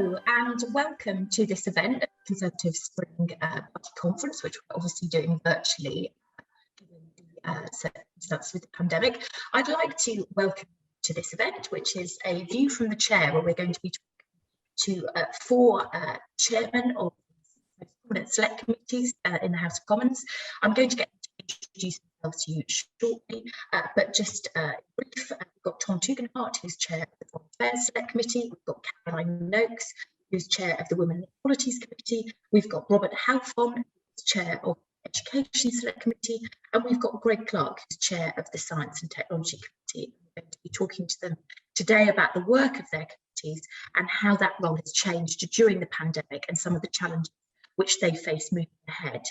Hello and welcome to this event, Conservative Spring Party Conference, which we're obviously doing virtually given the circumstances with the pandemic. I'd like to welcome you to this event, which is a view from the chair, where we're going to be talking to four chairmen of prominent select committees in the House of Commons. I'm going to get to introduce themselves to you shortly, but just brief. We've got Tom Tugendhat, who's chair of the Foreign Affairs Select Committee. We've got Caroline Nokes, who's chair of the Women and Equalities Committee. We've got Robert Halfon, who's chair of the Education Select Committee, and we've got Greg Clark, who's chair of the Science and Technology Committee. We're going to be talking to them today about the work of their committees and how that role has changed during the pandemic and some of the challenges which they face moving ahead.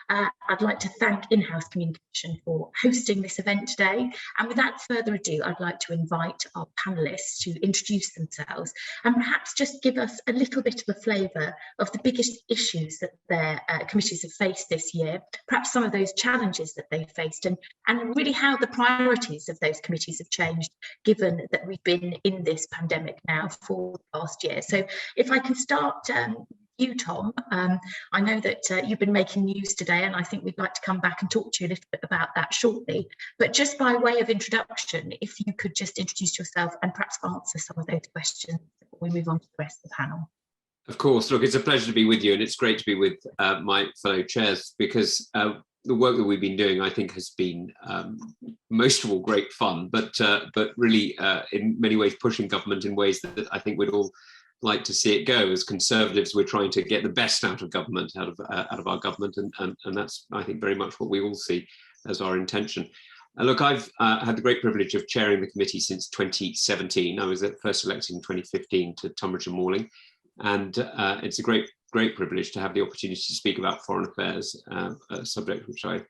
I'd like to thank iNHouse Communication for hosting this event today. And without further ado, I'd like to invite our panellists to introduce themselves and perhaps just give us a little bit of a flavour of the biggest issues that their committees have faced this year, perhaps some of those challenges that they've faced, and really how the priorities of those committees have changed, given that we've been in this pandemic now for the past year. So if I can start you, Tom. I know that you've been making news today, and I think we'd like to come back and talk to you a little bit about that shortly. But just by way of introduction, if you could just introduce yourself and perhaps answer some of those questions before we move on to the rest of the panel. Of course. Look, it's a pleasure to be with you, and it's great to be with my fellow chairs, because the work that we've been doing, I think, has been most of all great fun, but really in many ways pushing government in ways that I think we'd all like to see it go. As Conservatives, we're trying to get the best out of government, out of our government, and that's, I think, very much what we all see as our intention. Look, I've had the great privilege of chairing the committee since 2017. I was first elected in 2015 to Tunbridge and Morling, and it's a great privilege to have the opportunity to speak about foreign affairs, a subject which I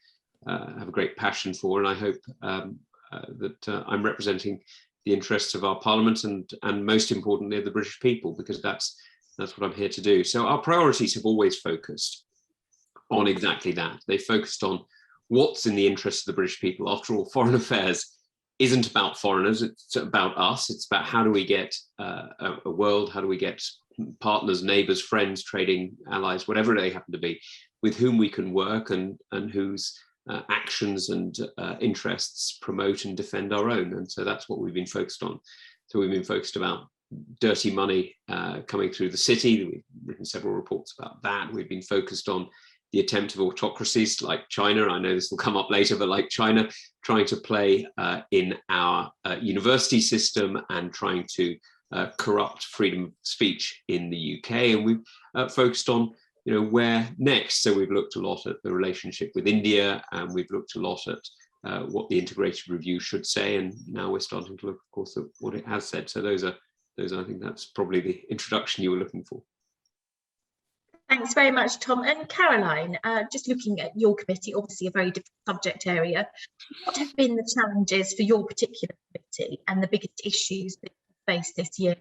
have a great passion for, and I hope that I'm representing the interests of our Parliament and most importantly the British people, because that's what I'm here to do. So our priorities have always focused on exactly that. They focused on what's in the interest of the British people. After all, foreign affairs isn't about foreigners, it's about us. It's about how do we get a world, how do we get partners, neighbours, friends, trading allies, whatever they happen to be, with whom we can work and whose actions and interests promote and defend our own. And so that's what we've been focused on. So we've been focused about dirty money coming through the city. We've written several reports about that. We've been focused on the attempt of autocracies like China, I know this will come up later, but like China, trying to play in our university system and trying to corrupt freedom of speech in the UK. And we've focused on where next? So we've looked a lot at the relationship with India, and we've looked a lot at what the integrated review should say, and now we're starting to look, of course, at what it has said. So those are, I think that's probably the introduction you were looking for. Thanks very much, Tom. And Caroline, just looking at your committee, obviously a very different subject area, what have been the challenges for your particular committee and the biggest issues that you faced this year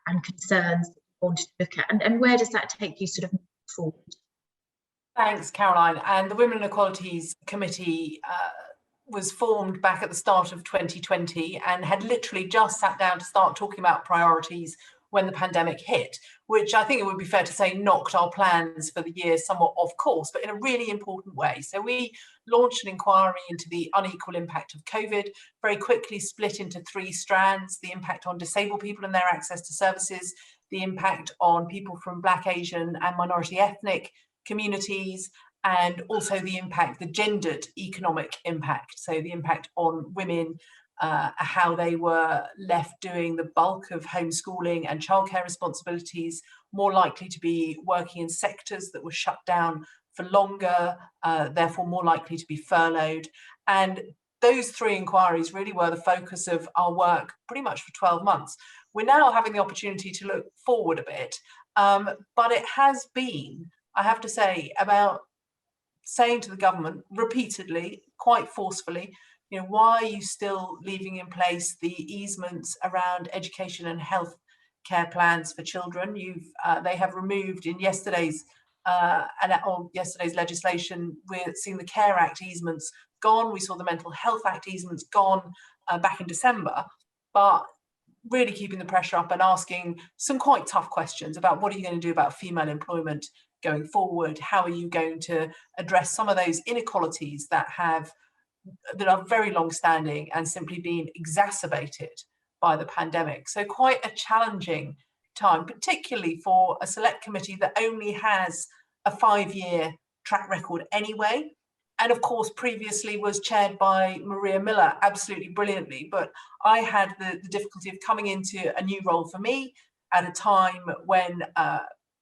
and concerns that you wanted to look at, and where does that take you sort of forward? Thanks, Caroline. And the Women and Equalities Committee was formed back at the start of 2020 and had literally just sat down to start talking about priorities when the pandemic hit, which I think it would be fair to say knocked our plans for the year somewhat off course, but in a really important way. So we launched an inquiry into the unequal impact of COVID, very quickly split into three strands: the impact on disabled people and their access to services, the impact on people from Black, Asian and minority ethnic communities, and also the gendered economic impact. So the impact on women, how they were left doing the bulk of homeschooling and childcare responsibilities, more likely to be working in sectors that were shut down for longer, therefore more likely to be furloughed. And those three inquiries really were the focus of our work pretty much for 12 months. We're now having the opportunity to look forward a bit, but it has been, I have to say, about saying to the government repeatedly, quite forcefully, why are you still leaving in place the easements around education and health care plans for children? They have removed in yesterday's legislation, we're seeing the Care Act easements gone. We saw the Mental Health Act easements gone back in December, but really keeping the pressure up and asking some quite tough questions about what are you going to do about female employment going forward? How are you going to address some of those inequalities that are very long standing and simply being exacerbated by the pandemic? So quite a challenging time, particularly for a select committee that only has a 5-year track record anyway. And of course, previously was chaired by Maria Miller, absolutely brilliantly. But I had the difficulty of coming into a new role for me at a time when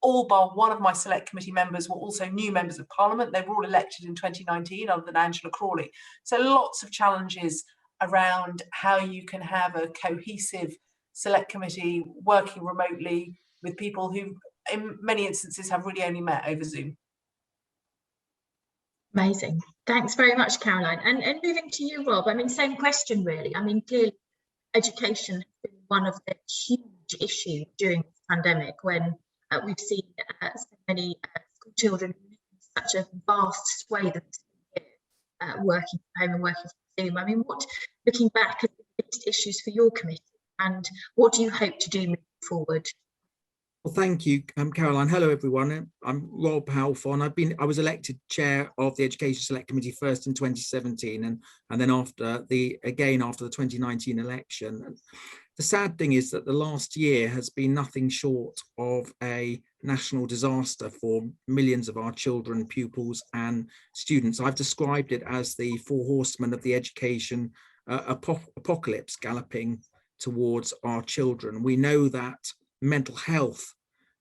all bar one of my select committee members were also new members of parliament. They were all elected in 2019, other than Angela Crawley. So lots of challenges around how you can have a cohesive select committee working remotely with people who in many instances have really only met over Zoom. Amazing. Thanks very much, Caroline. And moving to you, Rob, I mean, same question really. I mean, clearly education has been one of the huge issues during this pandemic when we've seen so many school children in such a vast swathe of working from home and working from Zoom. I mean, what, looking back at the biggest issues for your committee, and what do you hope to do moving forward? Well, thank you, Caroline. Hello, everyone. I'm Rob Halfon. I was elected chair of the Education Select Committee first in 2017, and then after the 2019 election. The sad thing is that the last year has been nothing short of a national disaster for millions of our children, pupils, and students. I've described it as the 4 horsemen of the education apocalypse galloping towards our children. We know that mental health,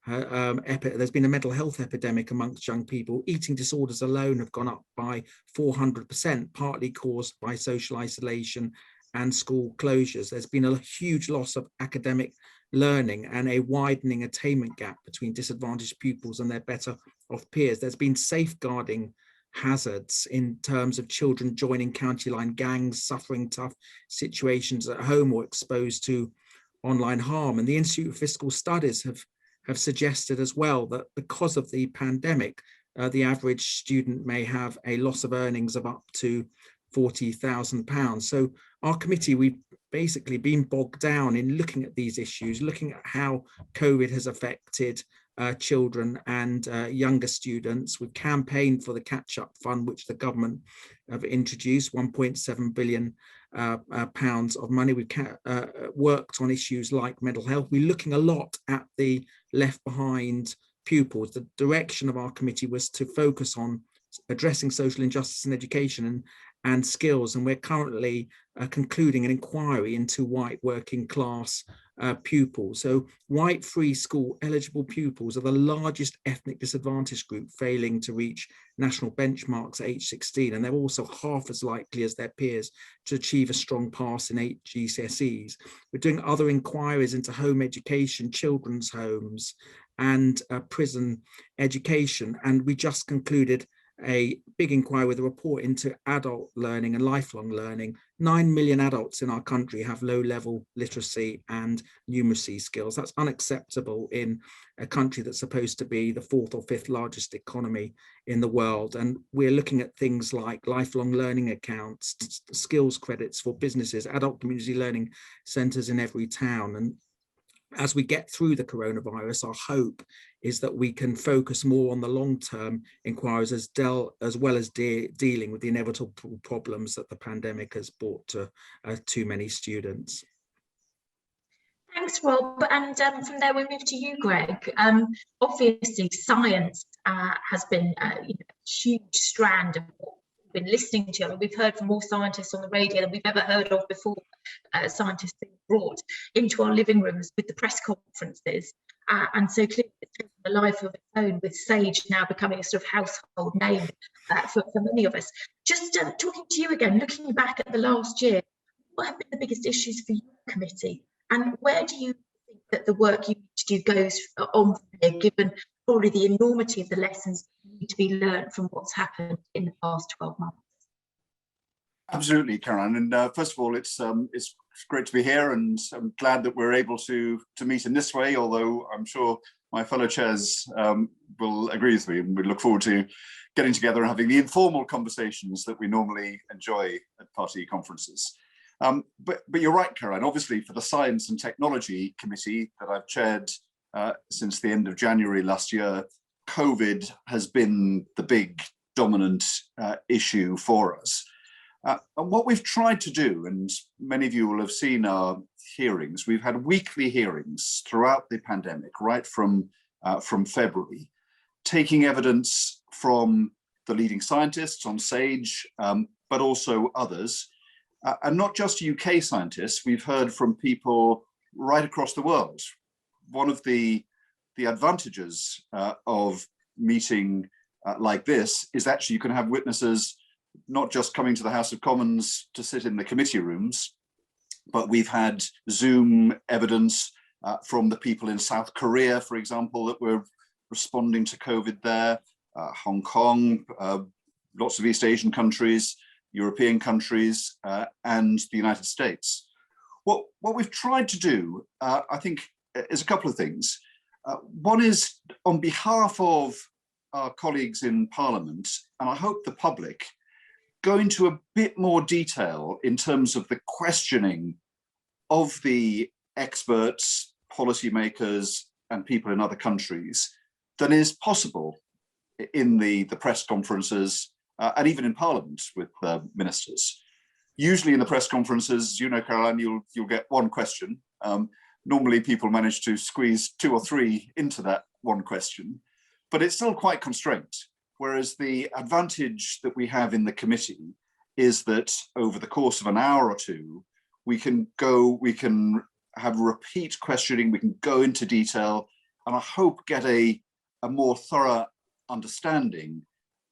there's been a mental health epidemic amongst young people. Eating disorders alone have gone up by 400%, partly caused by social isolation and school closures. There's been a huge loss of academic learning and a widening attainment gap between disadvantaged pupils and their better off peers. There's been safeguarding hazards in terms of children joining county line gangs, suffering tough situations at home or exposed to online harm. And the Institute of Fiscal Studies have suggested as well that because of the pandemic, the average student may have a loss of earnings of up to £40,000. So our committee, we've basically been bogged down in looking at these issues, looking at how COVID has affected children and younger students. We've campaigned for the catch-up fund, which the government have introduced, £1.7 billion pounds of money. We've worked on issues like mental health. We're looking a lot at the left behind pupils. The direction of our committee was to focus on addressing social injustice in education and skills, and we're currently concluding an inquiry into white working class pupils. So white free school eligible pupils are the largest ethnic disadvantaged group, failing to reach national benchmarks at age 16, and they're also half as likely as their peers to achieve a strong pass in 8 GCSEs. We're doing other inquiries into home education, children's homes, and prison education, and we just concluded a big inquiry with a report into adult learning and lifelong learning. 9 million adults in our country have low-level literacy and numeracy skills. That's unacceptable in a country that's supposed to be the 4th or 5th largest economy in the world. And we're looking at things like lifelong learning accounts, skills credits for businesses, adult community learning centres in every town. And as we get through the coronavirus, our hope is that we can focus more on the long-term inquiries as well as dealing with the inevitable problems that the pandemic has brought to too many students. Thanks, Rob. And from there we move to you, Greg. Obviously, science has been a huge strand of what we've been listening to. I mean, we've heard from more scientists on the radio than we've ever heard of before. Scientists being brought into our living rooms with the press conferences. And so clearly it's taken a life of its own, with SAGE now becoming a sort of household name for many of us. Just talking to you again, looking back at the last year, what have been the biggest issues for your committee? And where do you think that the work you need to do goes on from here, given probably the enormity of the lessons that need to be learned from what's happened in the past 12 months? Absolutely, Caroline. And first of all, it's great to be here, and I'm glad that we're able to meet in this way, although I'm sure my fellow chairs will agree with me, and we look forward to getting together and having the informal conversations that we normally enjoy at party conferences. But you're right, Caroline. Obviously, for the Science and Technology Committee that I've chaired since the end of January last year, COVID has been the big dominant issue for us. And what we've tried to do, and many of you will have seen our hearings, we've had weekly hearings throughout the pandemic, right from February, taking evidence from the leading scientists on SAGE, but also others. And not just UK scientists, we've heard from people right across the world. One of the advantages of meeting like this is actually you can have witnesses not just coming to the House of Commons to sit in the committee rooms, but we've had Zoom evidence from the people in South Korea, for example, that were responding to COVID there, Hong Kong, lots of East Asian countries, European countries, and the United States. What we've tried to do, I think, is a couple of things. One is on behalf of our colleagues in Parliament, and I hope the public, go into a bit more detail in terms of the questioning of the experts, policymakers, and people in other countries than is possible in the press conferences and even in Parliament with ministers. Usually in the press conferences, you know, Caroline, you'll get one question. Normally people manage to squeeze 2 or 3 into that one question, but it's still quite constrained. Whereas the advantage that we have in the committee is that over the course of an hour or two, we can have repeat questioning, we can go into detail, and I hope get a more thorough understanding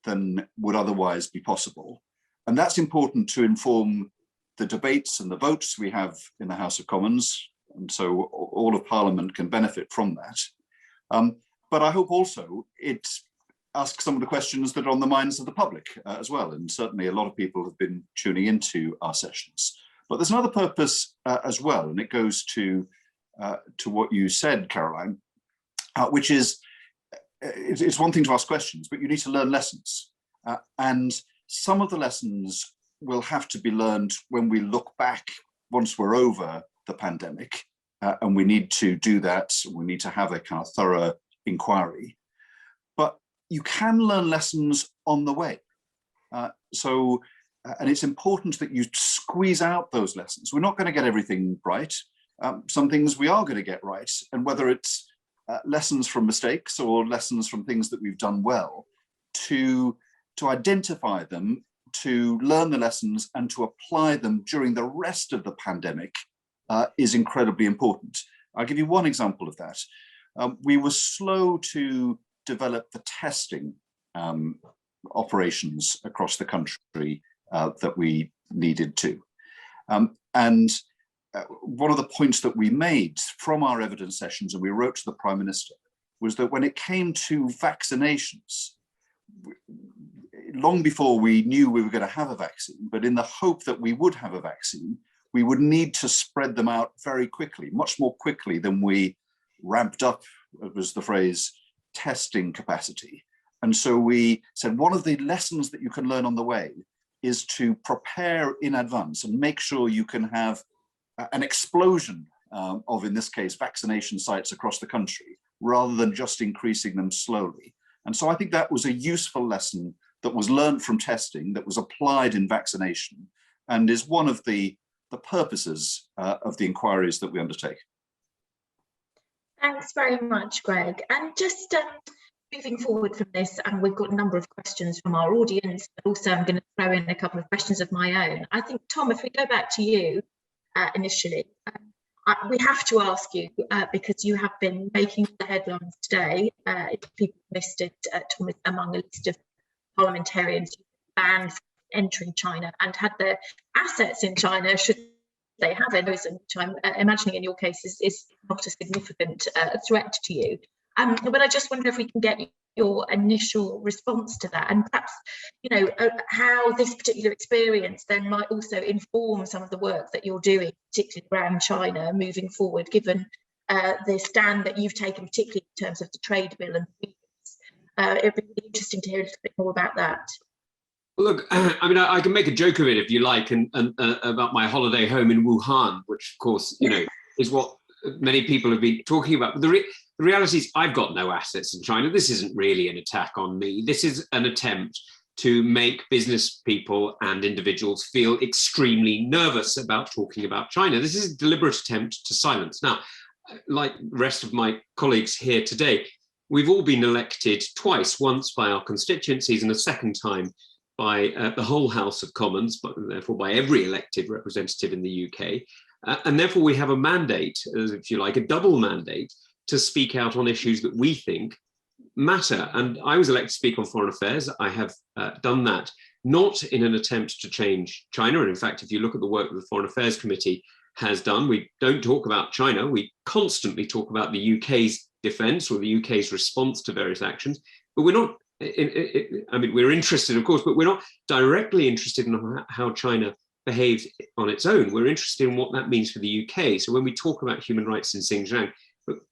than would otherwise be possible. And that's important to inform the debates and the votes we have in the House of Commons. And so all of Parliament can benefit from that. But I hope also it asks some of the questions that are on the minds of the public as well. And certainly a lot of people have been tuning into our sessions. But there's another purpose as well, and it goes to what you said, Caroline, which is, it's one thing to ask questions, but you need to learn lessons. And some of the lessons will have to be learned when we look back once we're over the pandemic, and we need to do that. We need to have a kind of thorough inquiry. But you can learn lessons on the way. And it's important that you squeeze out those lessons. We're not going to get everything right. Some things we are going to get right. And whether it's lessons from mistakes or lessons from things that we've done well, to identify them, to learn the lessons and to apply them during the rest of the pandemic is incredibly important. I'll give you one example of that. We were slow to develop the testing operations across the country that we needed to. And one of the points that we made from our evidence sessions, and we wrote to the Prime Minister, was that when it came to vaccinations, long before we knew we were going to have a vaccine, but in the hope that we would have a vaccine, we would need to spread them out very quickly, much more quickly than we ramped up, was the phrase, testing capacity. And so we said, one of the lessons that you can learn on the way is to prepare in advance and make sure you can have an explosion of, in this case, vaccination sites across the country, rather than just increasing them slowly. And so I think that was a useful lesson that was learned from testing, that was applied in vaccination, and is one of the purposes of the inquiries that we undertake. Thanks very much, Greg. And just moving forward from this, and we've got a number of questions from our audience, but also I'm going to throw in a couple of questions of my own. I think, Tom, if we go back to you initially, we have to ask you, because you have been making the headlines today, people listed, Tom, among a list of parliamentarians banned from entering China and had their assets in China, should they have any, which I'm imagining in your case is not a significant threat to you. But I just wonder if we can get your initial response to that, and perhaps, you know, how this particular experience then might also inform some of the work that you're doing, particularly around China moving forward, given the stand that you've taken, particularly in terms of the trade bill and it'd be interesting to hear a little bit more about that. Well, look, I mean, I can make a joke of it if you like, and about my holiday home in Wuhan, which of course, is what many people have been talking about. But the reality is I've got no assets in China. This isn't really an attack on me. This is an attempt to make business people and individuals feel extremely nervous about talking about China. This is a deliberate attempt to silence. Now, like the rest of my colleagues here today, we've all been elected twice, once by our constituencies and a second time by the whole House of Commons, but therefore by every elected representative in the UK. And therefore we have a mandate, if you like, a double mandate to speak out on issues that we think matter. And I was elected to speak on foreign affairs. I have done that, not in an attempt to change China. And in fact, if you look at the work that the Foreign Affairs Committee has done, we don't talk about China. We constantly talk about the UK's defence or the UK's response to various actions, but we're not, I mean, we're interested, of course, but we're not directly interested in how China behaves on its own. We're interested in what that means for the UK. So when we talk about human rights in Xinjiang,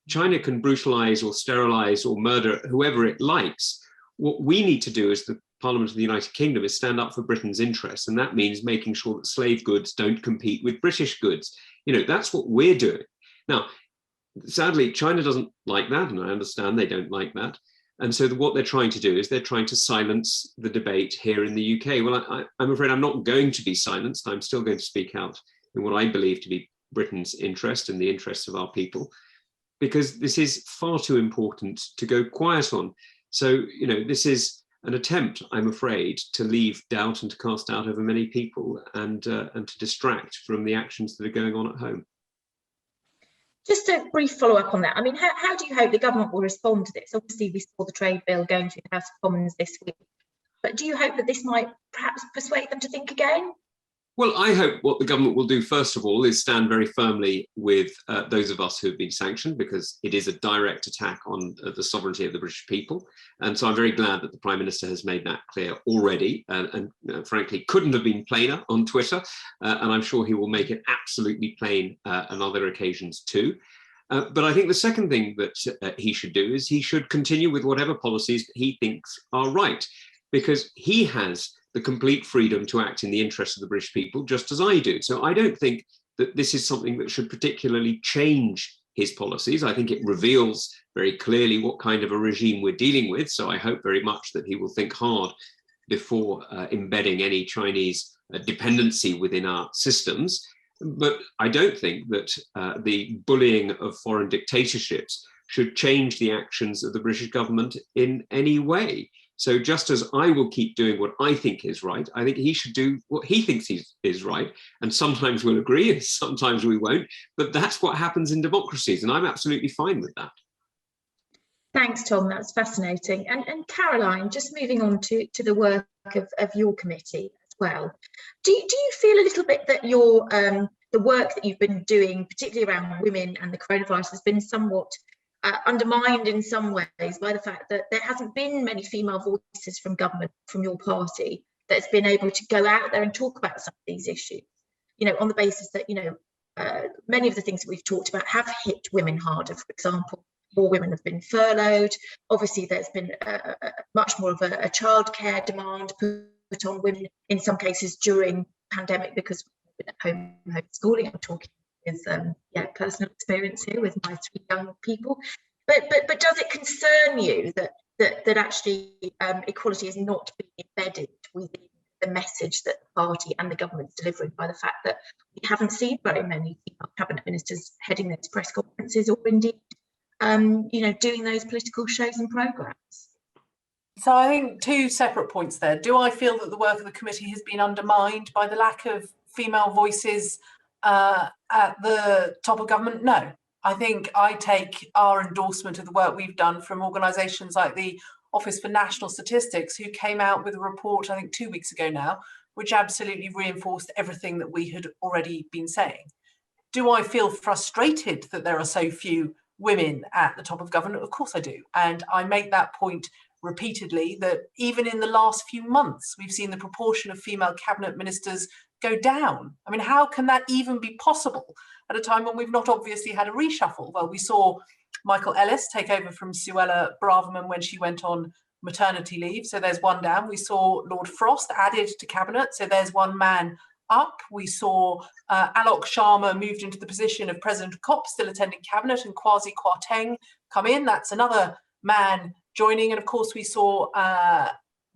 China can brutalize or sterilize or murder whoever it likes. What we need to do as the Parliament of the United Kingdom is stand up for Britain's interests. And that means making sure that slave goods don't compete with British goods. That's what we're doing. Now, sadly, China doesn't like that. And I understand they don't like that. And so what they're trying to do is they're trying to silence the debate here in the UK. Well, I'm afraid I'm not going to be silenced. I'm still going to speak out in what I believe to be Britain's interest and the interests of our people, because this is far too important to go quiet on. So, this is an attempt, I'm afraid, to leave doubt and to cast doubt over many people and to distract from the actions that are going on at home. Just a brief follow-up on that. I mean, how do you hope the government will respond to this? Obviously, we saw the trade bill going through the House of Commons this week, but do you hope that this might perhaps persuade them to think again? Well, I hope what the government will do, first of all, is stand very firmly with those of us who have been sanctioned, because it is a direct attack on the sovereignty of the British people. And so I'm very glad that the Prime Minister has made that clear already, and frankly, couldn't have been plainer on Twitter. And I'm sure he will make it absolutely plain on other occasions too. But I think the second thing that he should do is he should continue with whatever policies he thinks are right, because he has the complete freedom to act in the interests of the British people, just as I do. So I don't think that this is something that should particularly change his policies. I think it reveals very clearly what kind of a regime we're dealing with. So I hope very much that he will think hard before embedding any Chinese dependency within our systems. But I don't think that the bullying of foreign dictatorships should change the actions of the British government in any way. So just as I will keep doing what I think is right, I think he should do what he thinks is right. And sometimes we'll agree and sometimes we won't, but that's what happens in democracies. And I'm absolutely fine with that. Thanks, Tom. That's fascinating. And Caroline, just moving on to the work of your committee as well. Do you feel a little bit that your the work that you've been doing, particularly around women and the coronavirus, has been somewhat undermined in some ways by the fact that there hasn't been many female voices from government, from your party, that's been able to go out there and talk about some of these issues, on the basis that, many of the things that we've talked about have hit women harder. For example, more women have been furloughed. Obviously, there's been much more of a childcare demand put on women in some cases during the pandemic because we've been at home homeschooling. I'm talking with personal experience here with my 3 young people, but does it concern you that actually equality is not being embedded within the message that the party and the government's delivering, by the fact that we haven't seen very many female cabinet ministers heading those press conferences or indeed doing those political shows and programmes? So I think 2 separate points there. Do I feel that the work of the committee has been undermined by the lack of female voices at the top of government? No. I think I take our endorsement of the work we've done from organisations like the Office for National Statistics, who came out with a report, I think 2 weeks ago now, which absolutely reinforced everything that we had already been saying. Do I feel frustrated that there are so few women at the top of government? Of course I do. And I make that point repeatedly, that even in the last few months, we've seen the proportion of female cabinet ministers go down. I mean, how can that even be possible at a time when we've not obviously had a reshuffle? Well, we saw Michael Ellis take over from Suella Braverman when she went on maternity leave. So there's one down. We saw Lord Frost added to cabinet. So there's one man up. We saw Alok Sharma moved into the position of President COP, still attending cabinet, and Kwasi Kwarteng come in. That's another man joining. And of course, we saw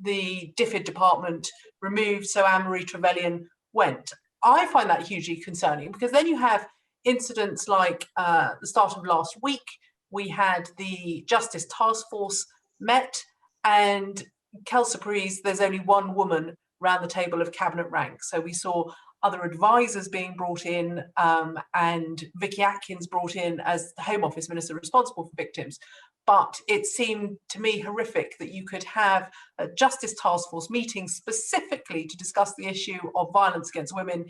the DFID department removed, so Anne-Marie Trevelyan went. I find that hugely concerning, because then you have incidents like the start of last week. We had the Justice Task Force met, and Kelsey Parise, there's only one woman around the table of cabinet rank. So we saw other advisors being brought in, and Vicky Atkins brought in as the Home Office Minister responsible for victims. But it seemed to me horrific that you could have a Justice Task Force meeting specifically to discuss the issue of violence against women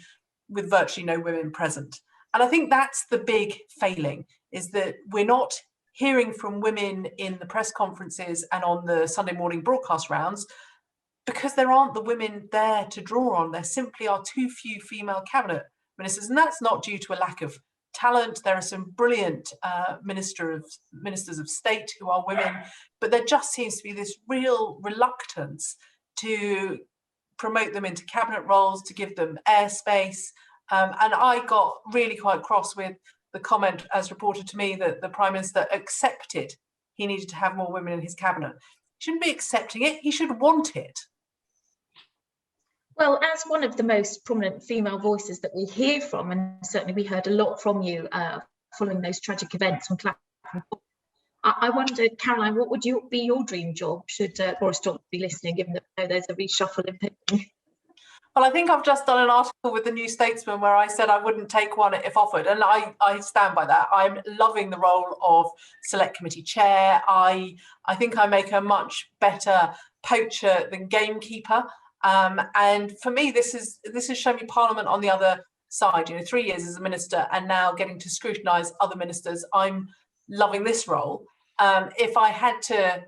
with virtually no women present. And I think that's the big failing, is that we're not hearing from women in the press conferences and on the Sunday morning broadcast rounds, because there aren't the women there to draw on. There simply are too few female cabinet ministers, and that's not due to a lack of talent. There are some brilliant ministers of state who are women, but there just seems to be this real reluctance to promote them into cabinet roles, to give them airspace. And I got really quite cross with the comment, as reported to me, that the Prime Minister accepted he needed to have more women in his cabinet. He shouldn't be accepting it, he should want it. Well, as one of the most prominent female voices that we hear from, and certainly we heard a lot from you following those tragic events on Clapham, I wondered, Caroline, what would be your dream job should Boris Johnson be listening, given that there's a reshuffle in picking? Well, I think I've just done an article with the New Statesman where I said I wouldn't take one if offered, and I stand by that. I'm loving the role of Select Committee Chair. I think I make a much better poacher than gamekeeper. And for me, this has shown me Parliament on the other side. 3 years as a minister, and now getting to scrutinise other ministers. I'm loving this role. If I had to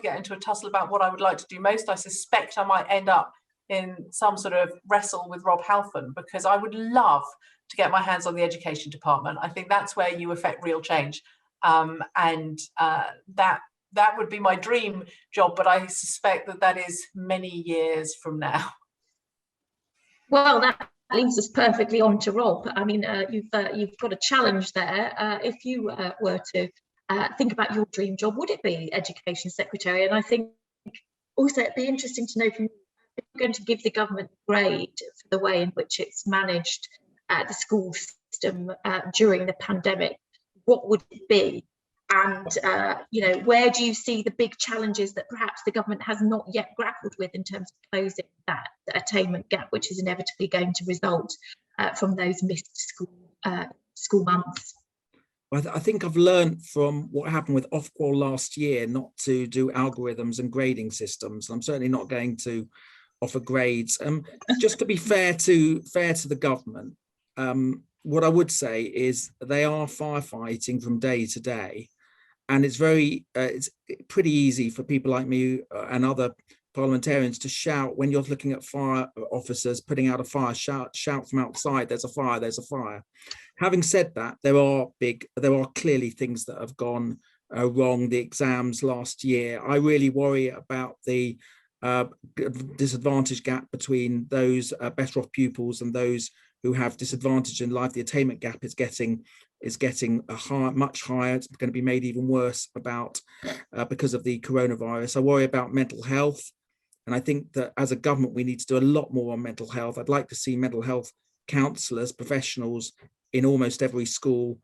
get into a tussle about what I would like to do most, I suspect I might end up in some sort of wrestle with Rob Halfon, because I would love to get my hands on the education department. I think that's where you affect real change, and that would be my dream job, but I suspect that is many years from now. Well, that leads us perfectly on to Rob. I mean, you've got a challenge there. If you were to think about your dream job, would it be Education Secretary? And I think also it'd be interesting to know from you, if you're going to give the government grade for the way in which it's managed the school system during the pandemic, what would it be? And where do you see the big challenges that perhaps the government has not yet grappled with in terms of closing that attainment gap, which is inevitably going to result from those missed school months? Well, I think I've learned from what happened with Ofqual last year not to do algorithms and grading systems. I'm certainly not going to offer grades. Just to be fair to the government, what I would say is they are firefighting from day to day. And it's pretty easy for people like me and other parliamentarians to shout when you're looking at fire officers putting out a fire, shout from outside, there's a fire, there's a fire. Having said that, there are clearly things that have gone wrong. The exams last year, I really worry about the disadvantage gap between those better off pupils and those who have disadvantage in life. The attainment gap is getting much higher. It's going to be made even worse because of the coronavirus. I worry about mental health, and I think that as a government we need to do a lot more on mental health. I'd like to see mental health counsellors, professionals in almost every school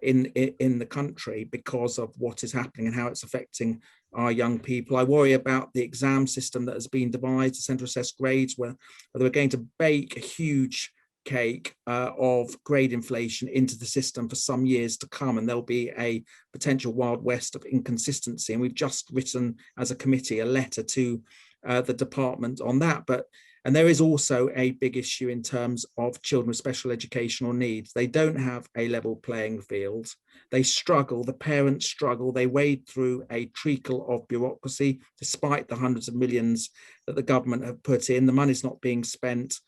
in the country, because of what is happening and how it's affecting our young people. I worry about the exam system that has been devised, the centre assessed grades, where we're going to bake a huge cake of grade inflation into the system for some years to come, and there'll be a potential wild west of inconsistency. And we've just written as a committee a letter to the department on that. And there is also a big issue in terms of children with special educational needs. They don't have a level playing field. They struggle, the parents struggle. They wade through a treacle of bureaucracy, despite the hundreds of millions that the government have put in. The money's not being spent,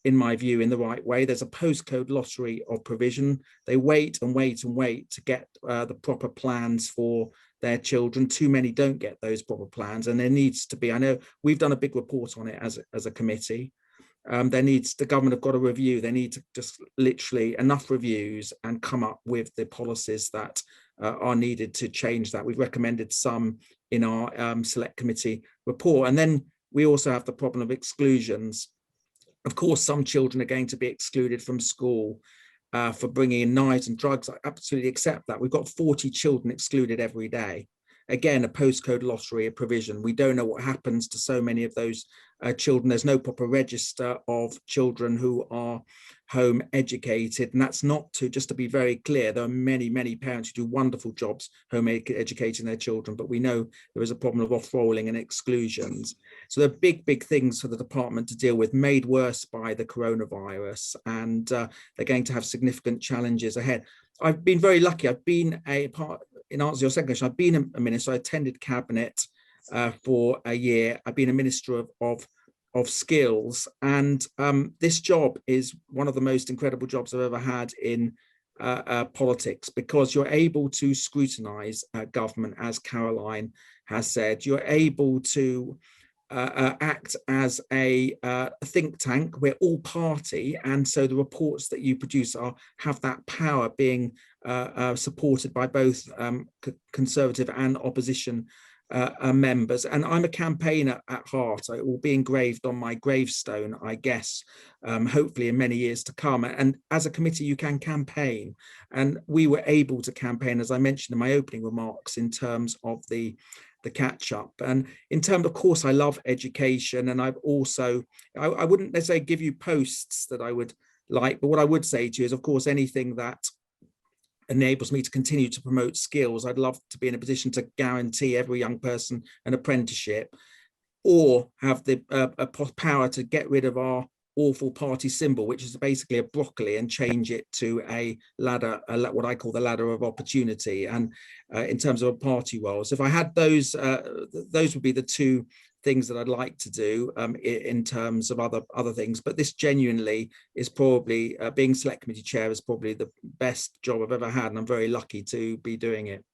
in my view, in the right way. There's a postcode lottery of provision. They wait and wait and wait to get the proper plans for their children. Too many don't get those proper plans, and there needs to be, I know we've done a big report on it as a committee. The government have got to review, they need to just literally enough reviews and come up with the policies that are needed to change that. We've recommended some in our select committee report. And then we also have the problem of exclusions. Of course, some children are going to be excluded from school for bringing in knives and drugs. I absolutely accept that. We've got 40 children excluded every day. Again, a postcode lottery, a provision. We don't know what happens to so many of those children. There's no proper register of children who are home educated. And that's not to, just to be very clear, there are many, many parents who do wonderful jobs home educating their children, but we know there is a problem of off-rolling and exclusions. So there are big, big things for the department to deal with, made worse by the coronavirus, and they're going to have significant challenges ahead. I've been very lucky. I've been in answer to your second question, I've been a minister. I attended cabinet for a year. I've been a minister of skills, and this job is one of the most incredible jobs I've ever had in politics, because you're able to scrutinise government, as Caroline has said. You're able to act as a think tank. We're all party, and so the reports that you produce have that power, being supported by both Conservative and opposition members. And I'm a campaigner at heart. It will be engraved on my gravestone, I guess, hopefully in many years to come. And as a committee, you can campaign, and we were able to campaign, as I mentioned in my opening remarks, in terms of the catch up. And in terms, of course, I love education, and I've also, I wouldn't necessarily give you posts that I would like, but what I would say to you is, of course, anything that enables me to continue to promote skills. I'd love to be in a position to guarantee every young person an apprenticeship, or have the power to get rid of our awful party symbol, which is basically a broccoli, and change it to a ladder, what I call the ladder of opportunity. And in terms of a party role, so if I had those would be the two things that I'd like to do in terms of other things. But this genuinely is probably, being select committee chair is probably the best job I've ever had, and I'm very lucky to be doing it.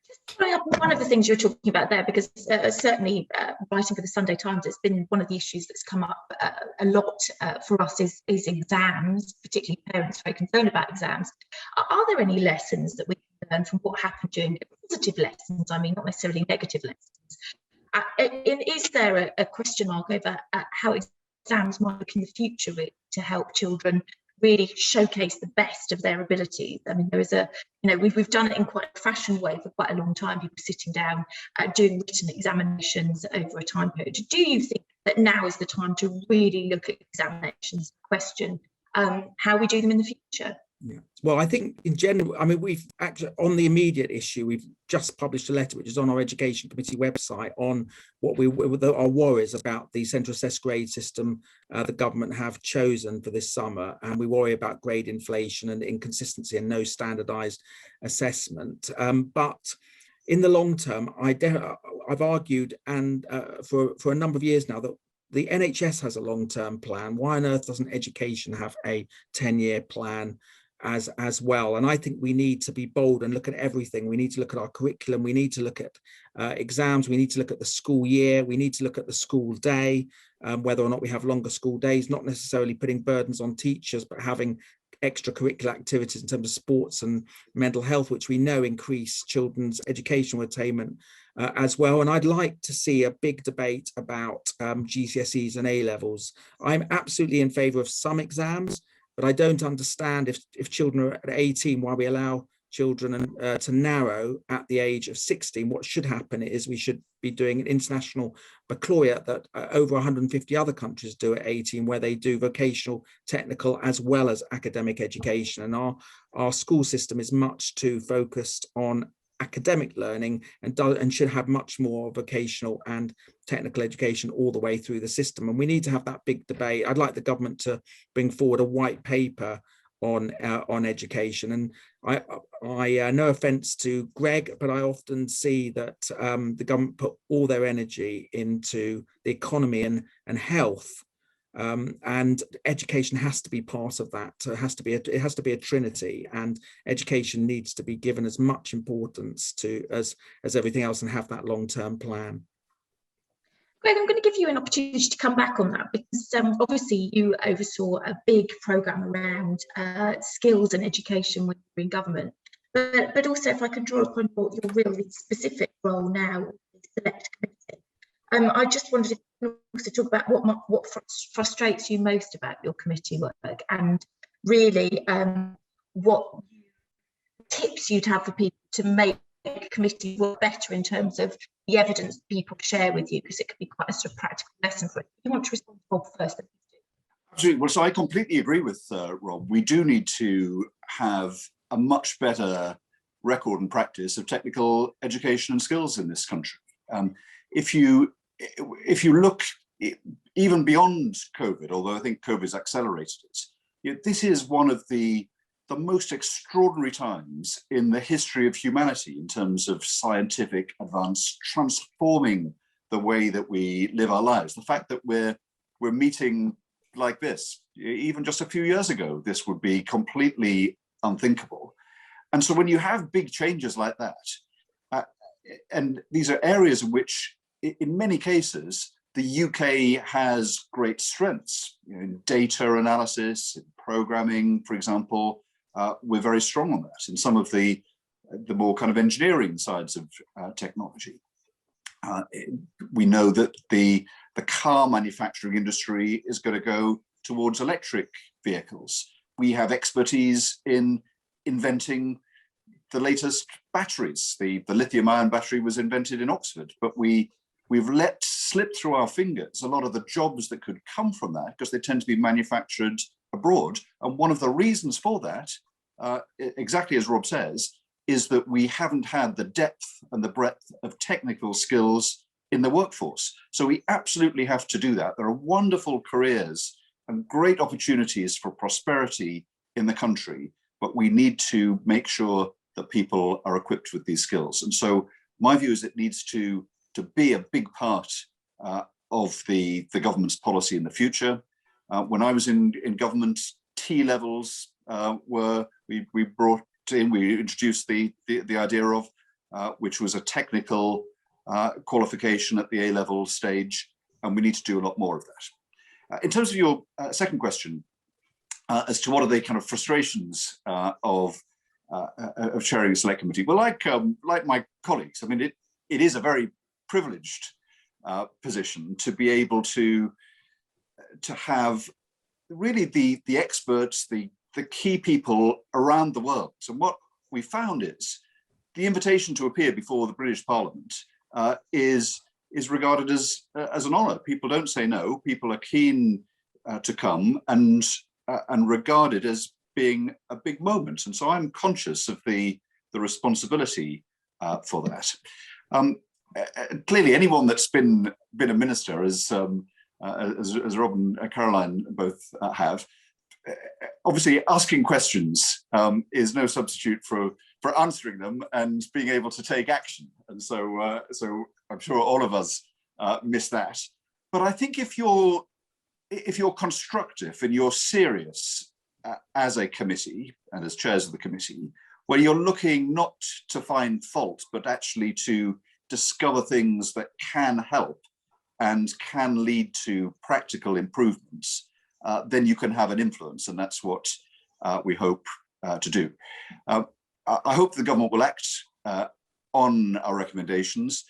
Just following up on one of the things you're talking about there, because certainly writing for the Sunday Times, it's been one of the issues that's come up a lot for us is exams, particularly parents very concerned about exams. Are there any lessons that we can learn from what happened during positive lessons? I mean, not necessarily negative lessons. Is there a question mark over how exams might look in the future to help children really showcase the best of their abilities? I mean, there is we've done it in quite a fashion way for quite a long time, people sitting down doing written examinations over a time period. Do you think that now is the time to really look at examinations, question how we do them in the future? Yeah. Well, I think in general, I mean, we've actually, on the immediate issue, we've just published a letter which is on our Education Committee website on what our worries about the central assessed grade system the government have chosen for this summer, and we worry about grade inflation and inconsistency and no standardised assessment. But in the long term, I've argued, and for a number of years now, that the NHS has a long-term plan. Why on earth doesn't education have a 10-year plan as well? And I think we need to be bold and look at everything. We need to look at our curriculum. We need to look at exams. We need to look at the school year. We need to look at the school day, whether or not we have longer school days, not necessarily putting burdens on teachers, but having extracurricular activities in terms of sports and mental health, which we know increase children's educational attainment as well. And I'd like to see a big debate about GCSEs and A-levels. I'm absolutely in favour of some exams, but I don't understand if children are at 18, why we allow children to narrow at the age of 16. What should happen is we should be doing an international baccalaureate that over 150 other countries do at 18, where they do vocational, technical, as well as academic education. And our school system is much too focused on academic learning and should have much more vocational and technical education all the way through the system. And we need to have that big debate. I'd like the government to bring forward a white paper on education. And I no offence to Greg, but I often see that the government put all their energy into the economy and health and education has to be part of that. It has to be a trinity, and education needs to be given as much importance to as everything else, and have that long-term plan. Greg, I'm going to give you an opportunity to come back on that, because obviously you oversaw a big programme around skills and education when you were in government. But also, if I can draw upon your really specific role now in the Select Committee, I just wanted to also talk about what frustrates you most about your committee work, and really what tips you'd have for people to make committee work better in terms of the evidence people share with you, because it could be quite a sort of practical lesson for it. You want to respond to Bob first? Absolutely. Well, so I completely agree with Rob. We do need to have a much better record and practice of technical education and skills in this country. If you look even beyond COVID, although I think COVID has accelerated it, this is one of the most extraordinary times in the history of humanity in terms of scientific advance, transforming the way that we live our lives. The fact that we're meeting like this, even just a few years ago, this would be completely unthinkable. And so when you have big changes like that, and these are areas in which, in many cases, the UK has great strengths, in data analysis, in programming, for example. We're very strong on that in some of the more kind of engineering sides of technology. We know that the car manufacturing industry is going to go towards electric vehicles. We have expertise in inventing the latest batteries. The lithium-ion battery was invented in Oxford, but we've let slip through our fingers a lot of the jobs that could come from that, because they tend to be manufactured abroad. And one of the reasons for that, exactly as Rob says, is that we haven't had the depth and the breadth of technical skills in the workforce. So we absolutely have to do that. There are wonderful careers and great opportunities for prosperity in the country, but we need to make sure that people are equipped with these skills. And so my view is it needs to be a big part of the government's policy in the future. When I was in government, T levels we introduced the idea of, which was a technical qualification at the A-level stage, and we need to do a lot more of that. In terms of your second question, as to what are the kind of frustrations of chairing a select committee, well, like my colleagues, I mean, it is a very privileged position to be able to have really the experts, the key people around the world. So what we found is the invitation to appear before the British Parliament is regarded as an honour. People don't say no. People are keen to come and regarded as being a big moment. And so I'm conscious of the responsibility for that. Clearly, anyone that's been a minister, as Rob and Caroline both have, obviously asking questions is no substitute for answering them and being able to take action. And so I'm sure all of us miss that. But I think if you're constructive and you're serious as a committee and as chairs of the committee, where you're looking not to find fault, but actually to discover things that can help and can lead to practical improvements, then you can have an influence, and that's what we hope to do. I hope the government will act on our recommendations.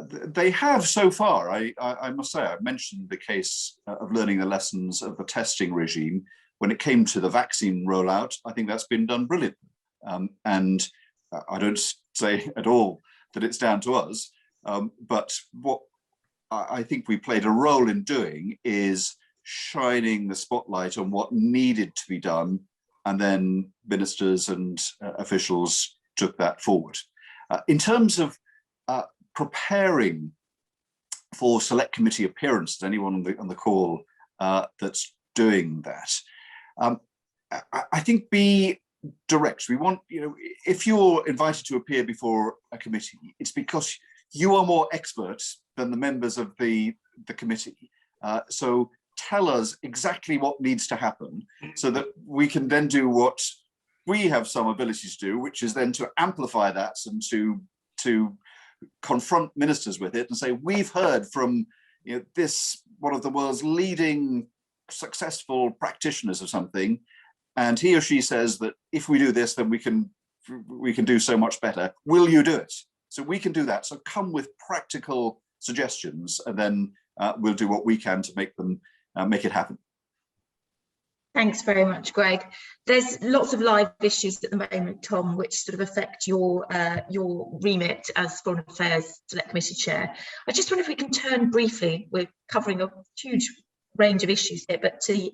They have so far. I must say, I mentioned the case of learning the lessons of the testing regime. When it came to the vaccine rollout, I think that's been done brilliantly. And I don't say at all that it's down to us, but what I think we played a role in doing is shining the spotlight on what needed to be done, and then ministers and officials took that forward. In terms of preparing for select committee appearances, anyone on the call that's doing that, I think be direct. We want, if you're invited to appear before a committee, it's because you are more expert than the members of the committee. So tell us exactly what needs to happen so that we can then do what we have some abilities to do, which is then to amplify that and to confront ministers with it and say, we've heard from this one of the world's leading successful practitioners of something, and he or she says that if we do this, then we can do so much better. Will you do it? So we can do that. So come with practical suggestions, and then we'll do what we can to make it happen. Thanks very much, Greg. There's lots of live issues at the moment, Tom, which sort of affect your remit as Foreign Affairs Select Committee Chair. I just wonder if we can turn briefly, we're covering a huge range of issues here, but to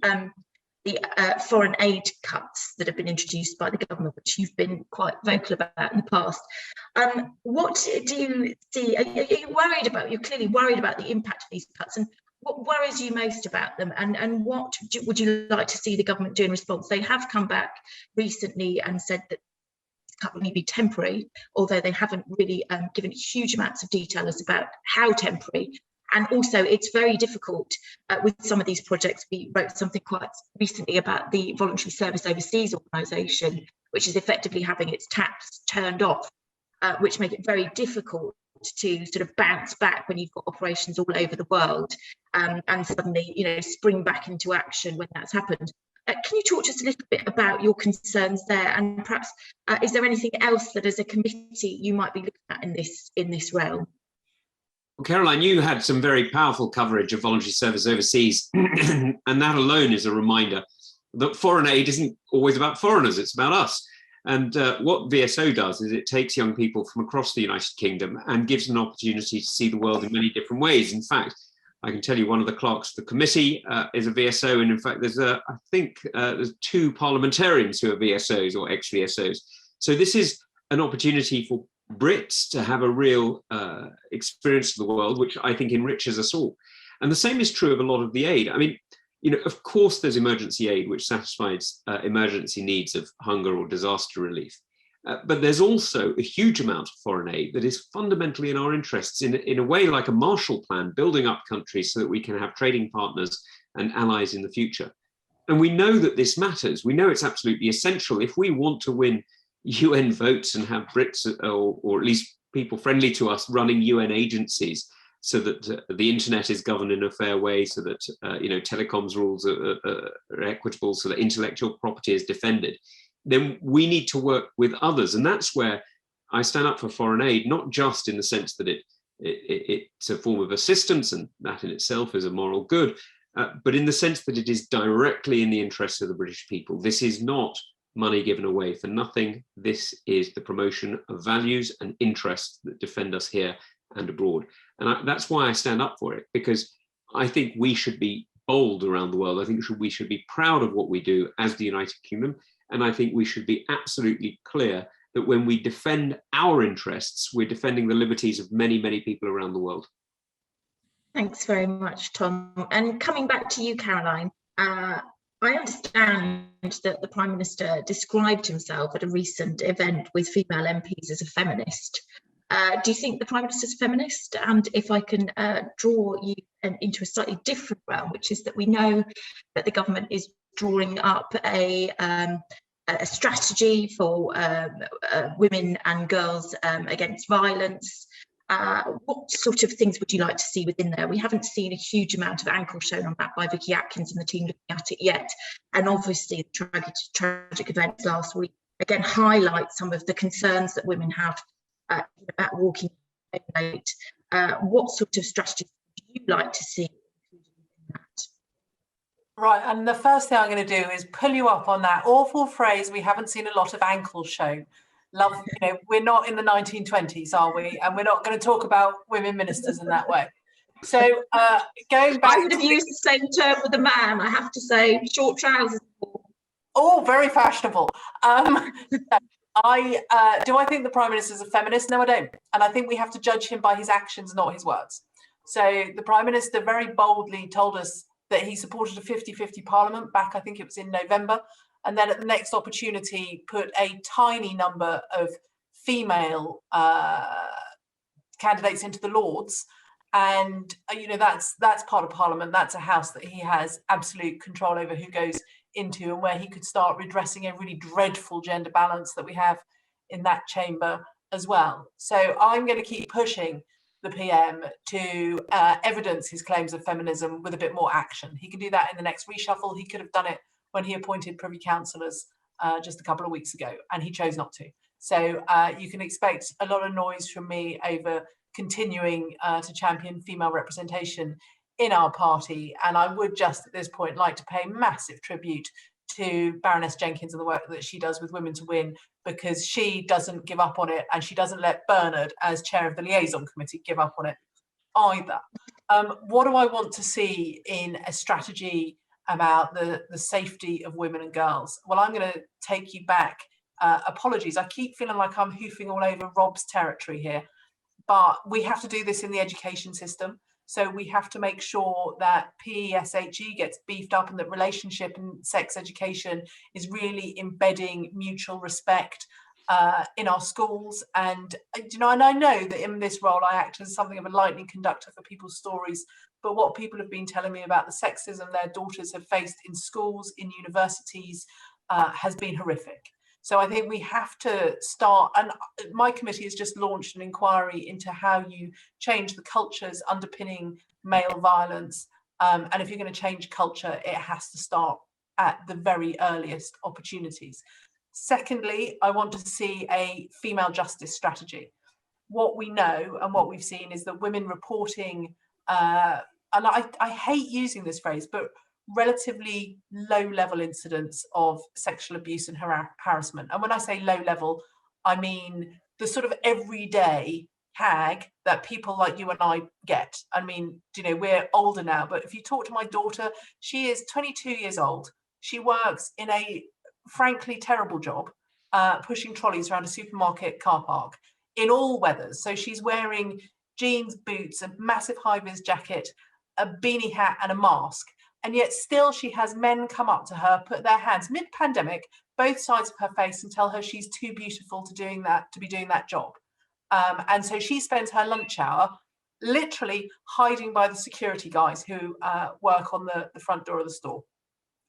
the foreign aid cuts that have been introduced by the government, which you've been quite vocal about in the past. What do you see? Are you worried about? You're clearly worried about the impact of these cuts, and what worries you most about them, and what would you like to see the government do in response? They have come back recently and said that this cut will only be temporary, although they haven't really given huge amounts of detail as about how temporary. And also, it's very difficult with some of these projects. We wrote something quite recently about the Voluntary Service Overseas organisation, which is effectively having its taps turned off, which make it very difficult to sort of bounce back when you've got operations all over the world, and suddenly, spring back into action when that's happened. Can you talk to us a little bit about your concerns there, and perhaps is there anything else that, as a committee, you might be looking at in this realm? Well, Caroline, you had some very powerful coverage of voluntary service overseas, and that alone is a reminder that foreign aid isn't always about foreigners, it's about us. And what VSO does is it takes young people from across the United Kingdom and gives them an opportunity to see the world in many different ways. In fact, I can tell you one of the clerks of the committee is a VSO, and in fact, there's 2 parliamentarians who are VSOs or ex-VSOs. So this is an opportunity for Brits to have a real experience of the world, which I think enriches us all. And the same is true of a lot of the aid. I mean, of course, there's emergency aid, which satisfies emergency needs of hunger or disaster relief. But there's also a huge amount of foreign aid that is fundamentally in our interests, in a way like a Marshall Plan, building up countries so that we can have trading partners and allies in the future. And we know that this matters. We know it's absolutely essential. If we want to win UN votes and have Brits, or at least people friendly to us, running UN agencies, so that the internet is governed in a fair way, so that telecoms rules are equitable, so that intellectual property is defended, then we need to work with others. And that's where I stand up for foreign aid, not just in the sense that it's a form of assistance, and that in itself is a moral good, but in the sense that it is directly in the interests of the British people. This is not money given away for nothing. This is the promotion of values and interests that defend us here and abroad. And that's why I stand up for it, because I think we should be bold around the world. I think we should be proud of what we do as the United Kingdom. And I think we should be absolutely clear that when we defend our interests, we're defending the liberties of many, many people around the world. Thanks very much, Tom. And coming back to you, Caroline, I understand that the Prime Minister described himself at a recent event with female MPs as a feminist. Do you think the Prime Minister's a feminist? And if I can draw you into a slightly different realm, which is that we know that the government is drawing up a strategy for women and girls against violence. What sort of things would you like to see within there? We haven't seen a huge amount of ankle shown on that by Vicky Atkins and the team looking at it yet. And obviously the tragic events last week again highlight some of the concerns that women have about walking late. What sort of strategies would you like to see? Right, and the first thing I'm going to do is pull you up on that awful phrase, we haven't seen a lot of ankles shown. Love, we're not in the 1920s, are we? And we're not going to talk about women ministers in that way. So going back, I would have used the same term with a man, I have to say, short trousers. Oh, very fashionable. Do I think the Prime Minister is a feminist? No, I don't. And I think we have to judge him by his actions, not his words. So the Prime Minister very boldly told us that he supported a 50-50 parliament back, I think it was in November. And then at the next opportunity, put a tiny number of female candidates into the Lords. And that's part of Parliament. That's a house that he has absolute control over who goes into, and where he could start redressing a really dreadful gender balance that we have in that chamber as well. So I'm going to keep pushing the PM to evidence his claims of feminism with a bit more action. He can do that in the next reshuffle. He could have done it when he appointed Privy Councillors just a couple of weeks ago, and he chose not to. So you can expect a lot of noise from me over continuing to champion female representation in our party. And I would just at this point like to pay massive tribute to Baroness Jenkins and the work that she does with Women to Win, because she doesn't give up on it, and she doesn't let Bernard, as chair of the liaison committee, give up on it either. What do I want to see in a strategy about the safety of women and girls? Well, I'm going to take you back. Apologies, I keep feeling like I'm hoofing all over Rob's territory here, but we have to do this in the education system. So we have to make sure that PESHE gets beefed up, and that relationship and sex education is really embedding mutual respect in our schools. And and I know that in this role I act as something of a lightning conductor for people's stories, but what people have been telling me about the sexism their daughters have faced in schools, in universities, has been horrific. So I think we have to start, and my committee has just launched an inquiry into how you change the cultures underpinning male violence. And if you're going to change culture, it has to start at the very earliest opportunities. Secondly, I want to see a female justice strategy. What we know and what we've seen is that women reporting, and I hate using this phrase, but relatively low level incidents of sexual abuse and harassment. And when I say low level, I mean the sort of everyday hag that people like you and I get. I mean, we're older now, but if you talk to my daughter, she is 22 years old. She works in a frankly terrible job, pushing trolleys around a supermarket car park in all weathers. So she's wearing jeans, boots, a massive high-vis jacket, a beanie hat and a mask. And yet still she has men come up to her, put their hands mid-pandemic, both sides of her face, and tell her she's too beautiful to be doing that job. And so she spends her lunch hour literally hiding by the security guys who work on the front door of the store.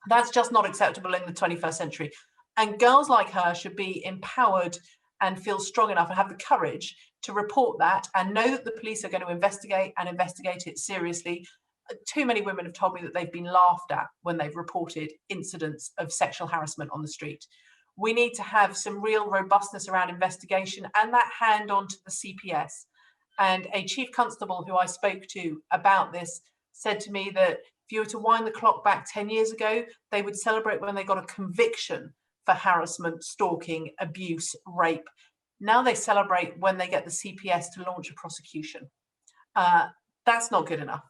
That's just not acceptable in the 21st century. And girls like her should be empowered and feel strong enough and have the courage to report that, and know that the police are going to investigate it seriously. Too many women have told me that they've been laughed at when they've reported incidents of sexual harassment on the street. We need to have some real robustness around investigation, and that hand on to the CPS. And a chief constable who I spoke to about this said to me that if you were to wind the clock back 10 years ago, they would celebrate when they got a conviction for harassment, stalking, abuse, rape. Now they celebrate when they get the CPS to launch a prosecution. That's not good enough.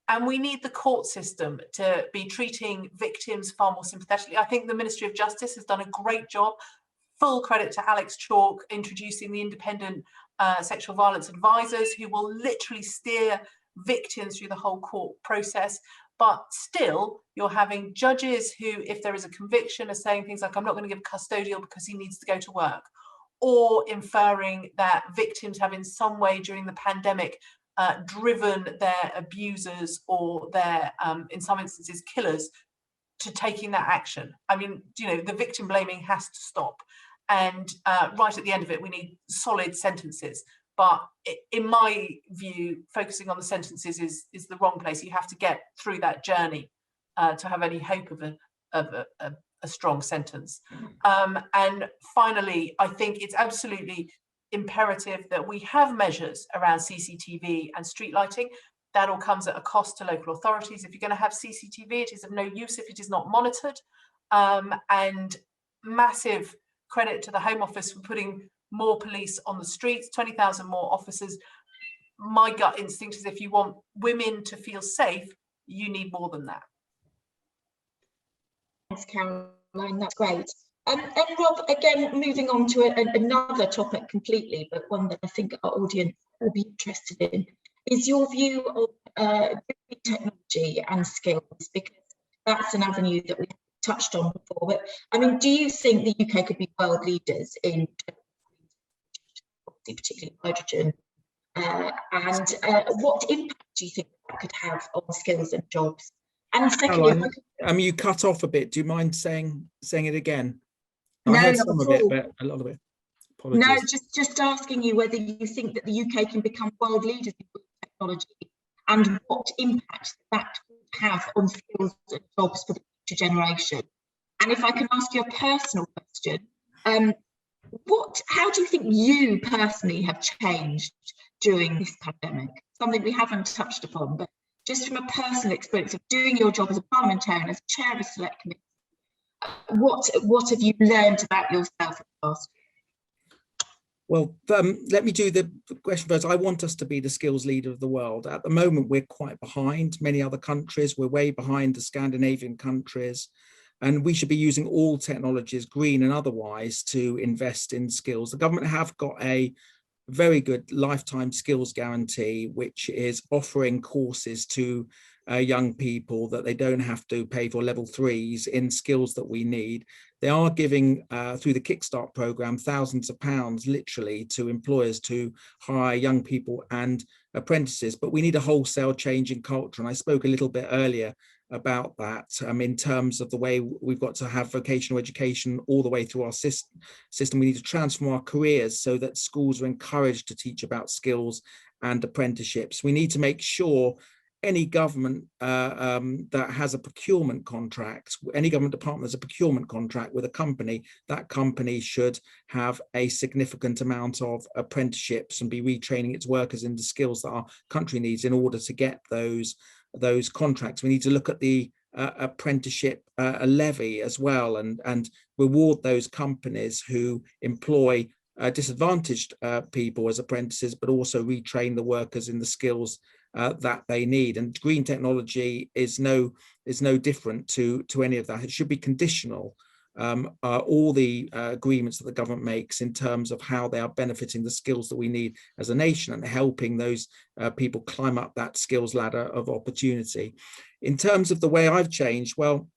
And we need the court system to be treating victims far more sympathetically. I think the Ministry of Justice has done a great job. Full credit to Alex Chalk introducing the independent sexual violence advisors, who will literally steer victims through the whole court process. But still, you're having judges who, if there is a conviction, are saying things like, I'm not going to give custodial because he needs to go to work, or inferring that victims have in some way during the pandemic driven their abusers or their, in some instances, killers to taking that action. I mean, the victim blaming has to stop. And right at the end of it, we need solid sentences. But in my view, focusing on the sentences is the wrong place. You have to get through that journey to have any hope of a strong sentence. And finally, I think it's absolutely imperative that we have measures around CCTV and street lighting. That all comes at a cost to local authorities. If you're going to have CCTV, it is of no use if it is not monitored. And massive credit to the Home Office for putting more police on the streets, 20,000 more officers. My gut instinct is if you want women to feel safe, you need more than that. Thanks, Caroline, that's great. And Rob, again, moving on to another topic completely, but one that I think our audience will be interested in, is your view of technology and skills, because that's an avenue that we touched on before. But I mean, do you think the UK could be world leaders in particularly hydrogen And what impact do you think that could have on skills and jobs? And secondly, Caroline, you cut off a bit. Do you mind saying it again? No, I heard not some at of it, all. but a lot of it. Apologies. No, just asking you whether you think that the UK can become world leaders in technology, and what impact that would have on skills and jobs for the future generation. And if I can ask you a personal question, how do you think you personally have changed during this pandemic? Something we haven't touched upon, but just from a personal experience of doing your job as a parliamentarian, as chair of a select committee, what have you learned about yourself in the past? Well, let me do the question first. I want us to be the skills leader of the world. At the moment, we're quite behind many other countries. We're way behind the Scandinavian countries. And we should be using all technologies, green and otherwise, to invest in skills. The government have got a very good lifetime skills guarantee, which is offering courses to young people that they don't have to pay for level 3s in skills that we need. They are giving, through the Kickstart programme, thousands of pounds literally to employers to hire young people and apprentices, but we need a wholesale change in culture. And I spoke a little bit earlier about that in terms of the way we've got to have vocational education all the way through our system. We need to transform our careers so that schools are encouraged to teach about skills and apprenticeships. We need to make sure any government that has a procurement contract, any government department has a procurement contract with a company, that company should have a significant amount of apprenticeships and be retraining its workers in the skills that our country needs in order to get those contracts. We need to look at the apprenticeship levy as well, and reward those companies who employ disadvantaged people as apprentices, but also retrain the workers in the skills that they need. And green technology is no different to any of that. It should be conditional. All the agreements that the government makes in terms of how they are benefiting the skills that we need as a nation and helping those people climb up that skills ladder of opportunity. In terms of the way I've changed, well,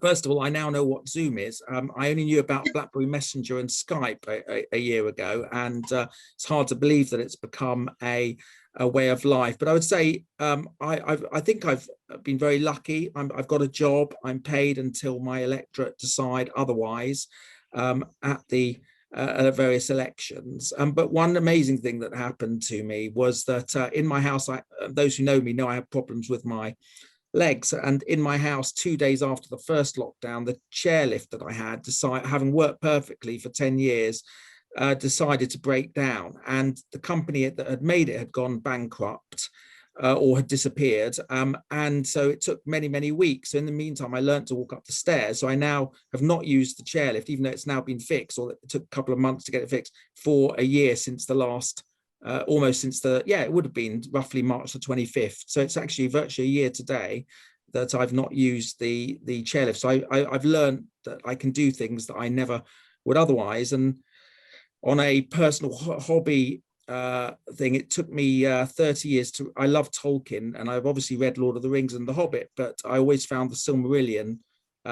first of all, I now know what Zoom is. I only knew about BlackBerry Messenger and Skype a year ago, and it's hard to believe that it's become a way of life. But I would say I think I've been very lucky. I've got a job. I'm paid until my electorate decide otherwise at the various elections. But one amazing thing that happened to me was that in my house, those who know me know I have problems with my legs, and in my house 2 days after the first lockdown, the chairlift that I had, having worked perfectly for 10 years, decided to break down, and the company that had made it had gone bankrupt or had disappeared, and so it took many weeks. So in the meantime, I learned to walk up the stairs. So I now have not used the chairlift, even though it's now been fixed, or it took a couple of months to get it fixed, for a year since the last almost since it would have been roughly March the 25th. So it's actually virtually a year today that I've not used the chairlift. So I've learned that I can do things that I never would otherwise. And on a personal hobby thing, it took me 30 years to, I love Tolkien, and I've obviously read Lord of the Rings and The Hobbit, but I always found the Silmarillion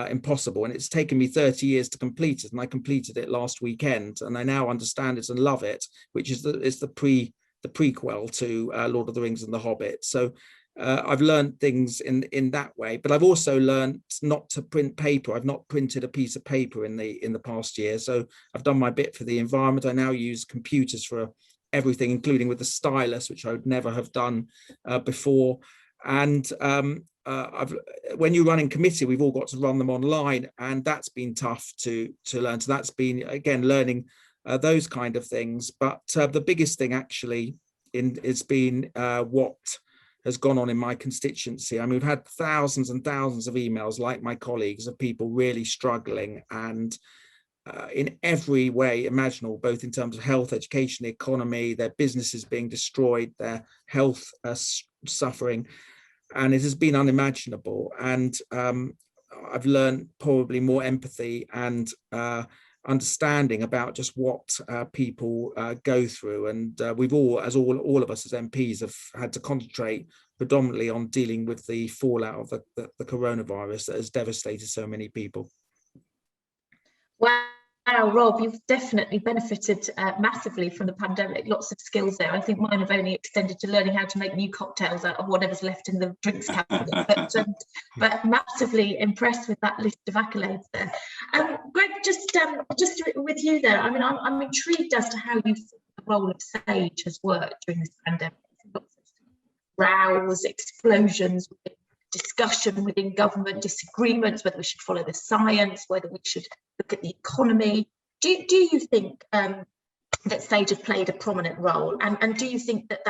impossible, and it's taken me 30 years to complete it, and I completed it last weekend, and I now understand it and love it, which is the prequel to Lord of the Rings and The Hobbit. So I've learned things in that way, but I've also learned not to print paper. I've not printed a piece of paper in the past year, so I've done my bit for the environment. I now use computers for everything, including with the stylus, which I would never have done before. And when you run in committee, we've all got to run them online, and that's been tough to learn. So that's been, again, learning those kind of things. But the biggest thing actually has been what has gone on in my constituency. I mean, we've had thousands and thousands of emails, like my colleagues, of people really struggling, and in every way imaginable, both in terms of health, education, the economy, their businesses being destroyed, their health suffering. And it has been unimaginable. And I've learned probably more empathy and understanding about just what people go through. And we've all of us as MPs have had to concentrate predominantly on dealing with the fallout of the coronavirus that has devastated so many people. Wow, Wow, Rob, you've definitely benefited massively from the pandemic. Lots of skills there. I think mine have only extended to learning how to make new cocktails out of whatever's left in the drinks cabinet. But massively impressed with that list of accolades there. Greg, just with you there. I mean, I'm intrigued as to how you think the role of SAGE has worked during this pandemic. Lots of rows, explosions, discussion within government, disagreements whether we should follow the science, whether we should look at the economy. Do you think that SAGE has played a prominent role, and do you think that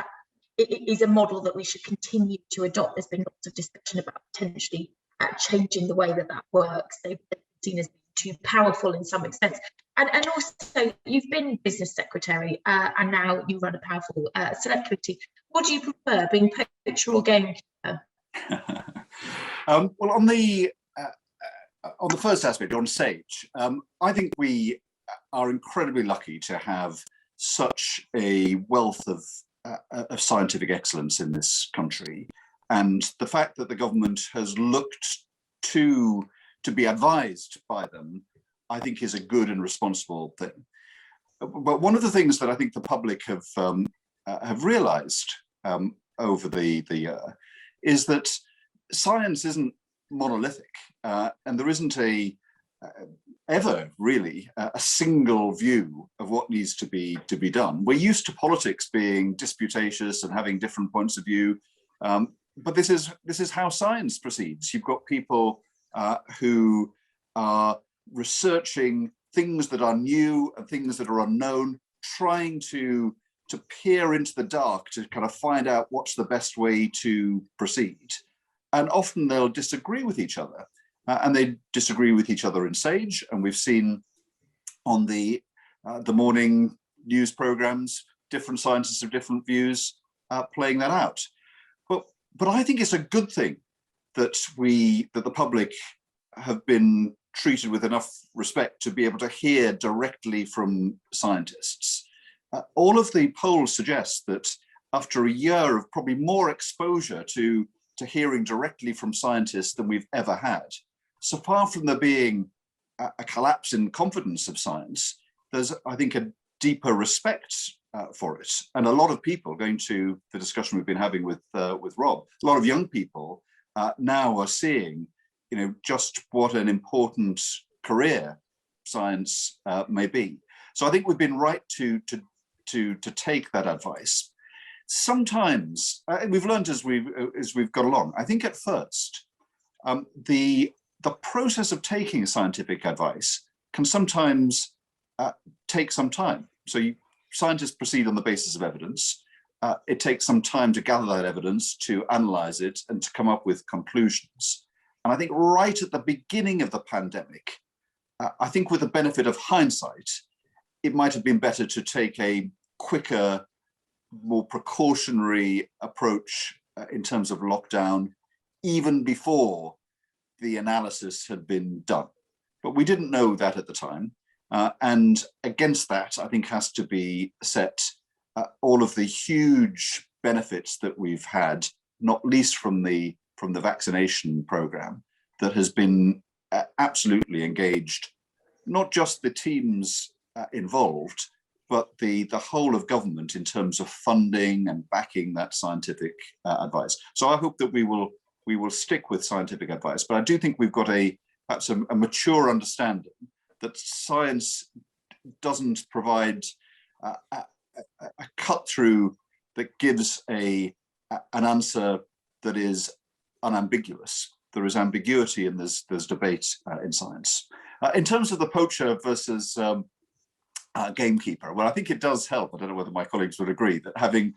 it is a model that we should continue to adopt? There's been lots of discussion about potentially changing the way that works. They've been seen as too powerful in some extent. And also, you've been business secretary and now you run a powerful select committee. What do you prefer, being poacher or gamekeeper? Well, on the first aspect, on SAGE, I think we are incredibly lucky to have such a wealth of scientific excellence in this country, and the fact that the government has looked to be advised by them, I think, is a good and responsible thing. But one of the things that I think the public have realised over the year is that science isn't monolithic, and there isn't ever really a single view of what needs to be done. We're used to politics being disputatious and having different points of view, but this is how science proceeds. You've got people who are researching things that are new and things that are unknown, trying to peer into the dark to kind of find out what's the best way to proceed. And often they'll disagree with each other, and they disagree with each other in SAGE. And we've seen on the morning news programs, different scientists of different views playing that out. But I think it's a good thing that the public have been treated with enough respect to be able to hear directly from scientists. All of the polls suggest that after a year of probably more exposure to hearing directly from scientists than we've ever had, so far from there being a collapse in confidence of science, there's, I think, a deeper respect for it. And a lot of people, going to the discussion we've been having with Rob, a lot of young people now are seeing, just what an important career science may be. So I think we've been right to take that advice. Sometimes we've learned as we've got along. I think at first the process of taking scientific advice can sometimes take some time. So scientists proceed on the basis of evidence. It takes some time to gather that evidence, to analyze it, and to come up with conclusions. And I think right at the beginning of the pandemic, I think with the benefit of hindsight, it might have been better to take a quicker, more precautionary approach in terms of lockdown, even before the analysis had been done. But we didn't know that at the time. And against that, I think, has to be set all of the huge benefits that we've had, not least from the vaccination program that has been absolutely engaged, not just the teams involved, but the whole of government in terms of funding and backing that scientific advice. So I hope that we will stick with scientific advice, but I do think we've got perhaps a mature understanding that science doesn't provide a cut through that gives an answer that is unambiguous. There is ambiguity and there's debate in science. In terms of the poacher versus gamekeeper, well, I think it does help. I don't know whether my colleagues would agree that having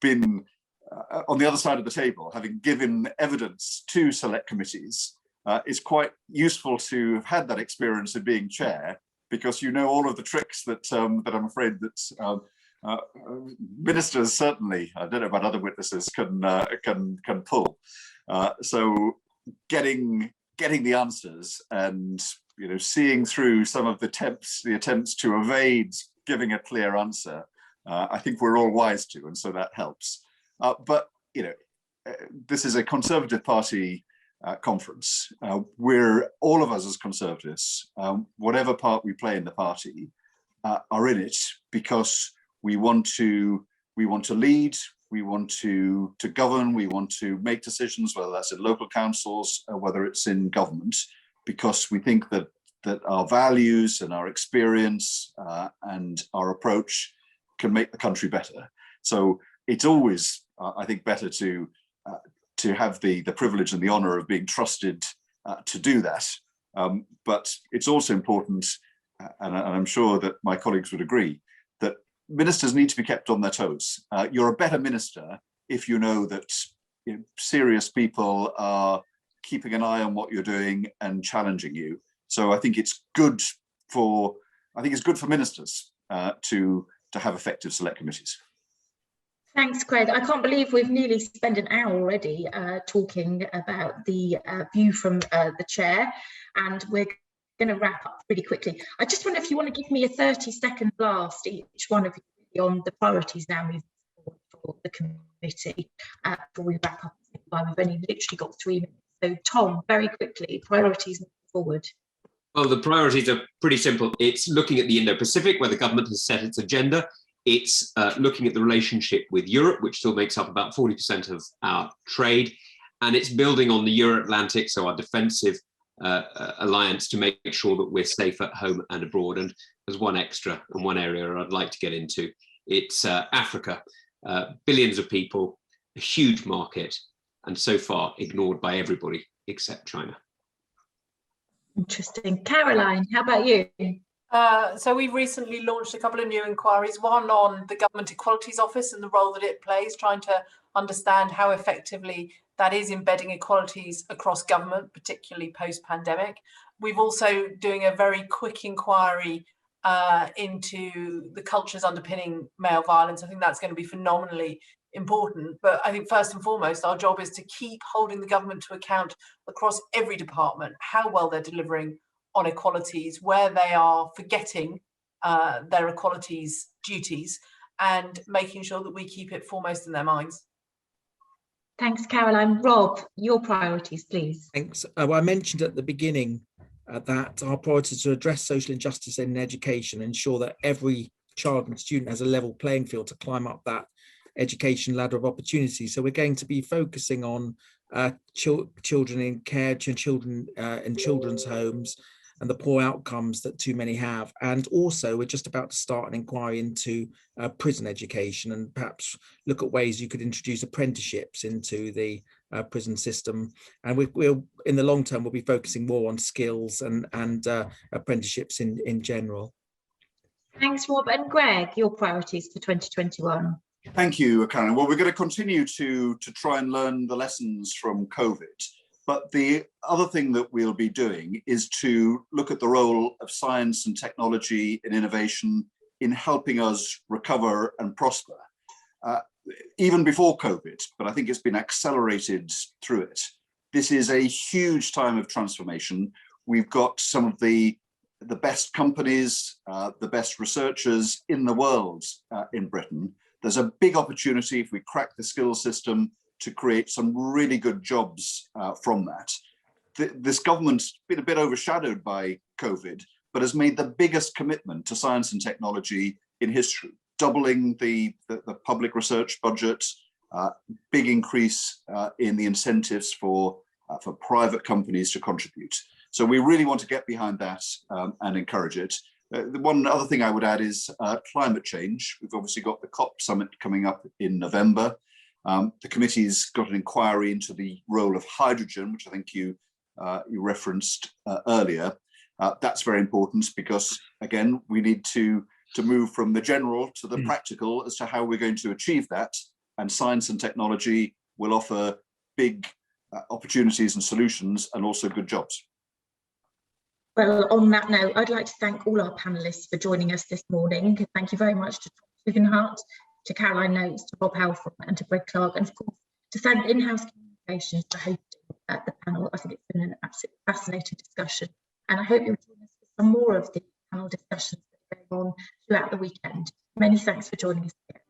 been on the other side of the table, having given evidence to select committees, it's quite useful to have had that experience of being chair, because you know all of the tricks that I'm afraid that ministers, certainly, I don't know about other witnesses, can pull. So getting the answers and seeing through some of the attempts to evade giving a clear answer, I think we're all wise to, and so that helps. But this is a Conservative Party conference. We're all of us as Conservatives, whatever part we play in the party, are in it because we want to lead, we want to govern, we want to make decisions, whether that's in local councils, whether it's in government, because we think that our values and our experience and our approach can make the country better. So it's always, I think, better to have the privilege and the honour of being trusted to do that. But it's also important, and I'm sure that my colleagues would agree, that ministers need to be kept on their toes. You're a better minister if you know that serious people are keeping an eye on what you're doing and challenging you. So I think it's good for ministers to have effective select committees. Thanks, Greg. I can't believe we've nearly spent an hour already talking about the view from the chair, and we're going to wrap up pretty quickly. I just wonder if you want to give me a 30-second blast, each one of you, on the priorities now moving forward for the committee before we wrap up. We've only literally got 3 minutes. So, Tom, very quickly, priorities moving forward. Well, the priorities are pretty simple. It's looking at the Indo-Pacific, where the government has set its agenda. It's looking at the relationship with Europe, which still makes up about 40% of our trade. And it's building on the Euro-Atlantic, so our defensive alliance, to make sure that we're safe at home and abroad. And there's one extra and one area I'd like to get into. It's Africa. Billions of people, a huge market, and so far ignored by everybody except China. Interesting. Caroline, how about you? So we've recently launched a couple of new inquiries, one on the Government Equalities Office and the role that it plays, trying to understand how effectively that is embedding equalities across government, particularly post-pandemic. We've also doing a very quick inquiry into the cultures underpinning male violence. I think that's going to be phenomenally important. But I think first and foremost, our job is to keep holding the government to account across every department, how well they're delivering on equalities, where they are forgetting their equalities duties, and making sure that we keep it foremost in their minds. Thanks, Caroline. Rob, your priorities, please. Thanks. Well, I mentioned at the beginning that our priority is to address social injustice in education, ensure that every child and student has a level playing field to climb up that education ladder of opportunity. So we're going to be focusing on children in care, children in children's homes, and the poor outcomes that too many have. And also, we're just about to start an inquiry into prison education, and perhaps look at ways you could introduce apprenticeships into the prison system. And we'll, in the long term, we'll be focusing more on skills and apprenticeships in general. Thanks, Rob. And Greg, your priorities for 2021. Thank you, Karen. Well, we're going to continue to try and learn the lessons from COVID. But the other thing that we'll be doing is to look at the role of science and technology and innovation in helping us recover and prosper, even before COVID, but I think it's been accelerated through it. This is a huge time of transformation. We've got some of the best companies, the best researchers in the world in Britain. There's a big opportunity, if we crack the skills system, to create some really good jobs from that. This government's been a bit overshadowed by COVID, but has made the biggest commitment to science and technology in history, doubling the public research budget, big increase in the incentives for private companies to contribute. So we really want to get behind that and encourage it. The one other thing I would add is climate change. We've obviously got the COP summit coming up in November. The committee's got an inquiry into the role of hydrogen, which I think you referenced earlier. That's very important because, again, we need to move from the general to the practical as to how we're going to achieve that. And science and technology will offer big opportunities and solutions, and also good jobs. Well, on that note, I'd like to thank all our panellists for joining us this morning. Thank you very much to Tugendhat, to Caroline Nokes, to Rob Halfon, and to Greg Clark, and of course to thank iNHouse Communications for hosting the panel. I think it's been an absolutely fascinating discussion, and I hope you'll join us for some more of the panel discussions that are going on throughout the weekend. Many thanks for joining us again.